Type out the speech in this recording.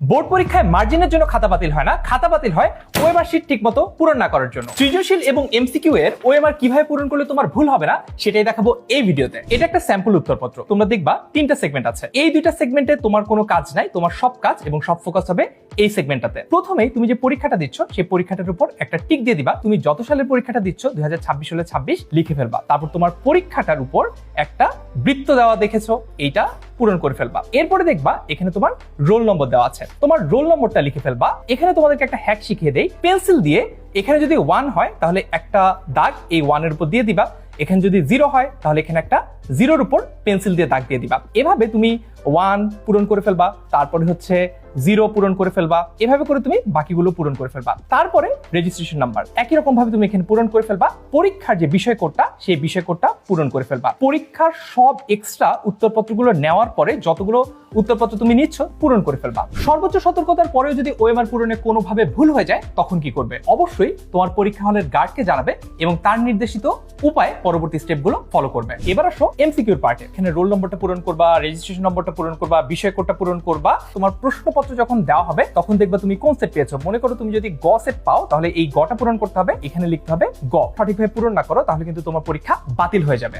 Board পরীক্ষায় মার্জিনের জন্য খাতা বাতিল হয় না, খাতা বাতিল হয় ওএমআর শীট ঠিকমতো পূরণ না করার জন্য। সৃজনশীল এবং এমসিকিউ এর ওএমআর কিভাবে পূরণ করলে তোমার ভুল হবে না সেটাই দেখাবো এই ভিডিওতে। এটা একটা স্যাম্পল উত্তরপত্র, তোমরা দেখবা 3টা সেগমেন্ট আছে। এই 2টা সেগমেন্টে তোমার কোনো কাজ নাই, তোমার সব কাজ এবং সব ফোকাস হবে এই সেগমেন্টটাতে। প্রথমেই তুমি যে পরীক্ষাটা দিচ্ছ সেই পরীক্ষাটার উপর একটা টিক দিয়ে দিবা। তুমি যত সালের পরীক্ষাটা দিচ্ছ 2026 হলে 26 লিখে ফেলবা। তারপর তোমার পরীক্ষাটার উপর একটা বৃত্ত দেওয়া দেখেছো, এইটা পূরণ করে ফেলবা। এরপরে দেখবা এখানে তোমার রোল নম্বর দেওয়া আছে, তোমার রোল নম্বরটা লিখে ফেলবা। এখানে তোমাদেরকে একটা হ্যাক শিখিয়ে দেই, পেন্সিল দিয়ে এখানে যদি 1 হয় তাহলে একটা দাগ এই 1 এর উপর দিয়ে দিবা, এখানে যদি 0 হয় তাহলে এখানে একটা 0-র উপর পেন্সিল দিয়ে দাগ দিয়ে দিবা। এভাবে তুমি 1 পূরণ করে ফেলবা, তারপরে হচ্ছে 0 পূরণ করে ফেলবা, এভাবে করে তুমি বাকিগুলো পূরণ করে ফেলবা। তারপরে রেজিস্ট্রেশন নাম্বার একই রকম ভাবে তুমি এখানে পূরণ করে ফেলবা। পরীক্ষার যে বিষয় কোডটা সেই বিষয় কোডটা পূরণ করে ফেলবা। পরীক্ষার সব এক্সট্রা উত্তরপত্রগুলো নেওয়ার পরে যতগুলো উত্তরপত্র তুমি নিচ্ছ পূরণ করে ফেলবা। সর্বোচ্চ সতর্কতার পরেও যদি ওএমআর পূরণে কোনোভাবে ভুল হয়ে যায় তখন কি করবে? অবশ্যই তোমার পরীক্ষা হলের গার্ডকে জানাবে এবং তার নির্দেশিত উপায়ে পরবর্তী স্টেপগুলো ফলো করবে। এবার আসো এমসিকিউর পার্টে। এখানে রোল নম্বরটা পূরণ করবা, রেজিস্ট্রেশন নম্বরটা পূরণ করবা, বিষয় কোডটা পূরণ করবা। তোমার প্রশ্নপত্র যখন দেওয়া হবে তখন দেখবা তুমি কোন সেট পেয়েছো। মনে করো তুমি যদি গ সেট পাও তাহলে এই গটা পূরণ করতে হবে, এখানে লিখতে হবে গ। সঠিকভাবে পূরণ না করো তাহলে কিন্তু তোমার পরীক্ষা বাতিল হয়ে যাবে।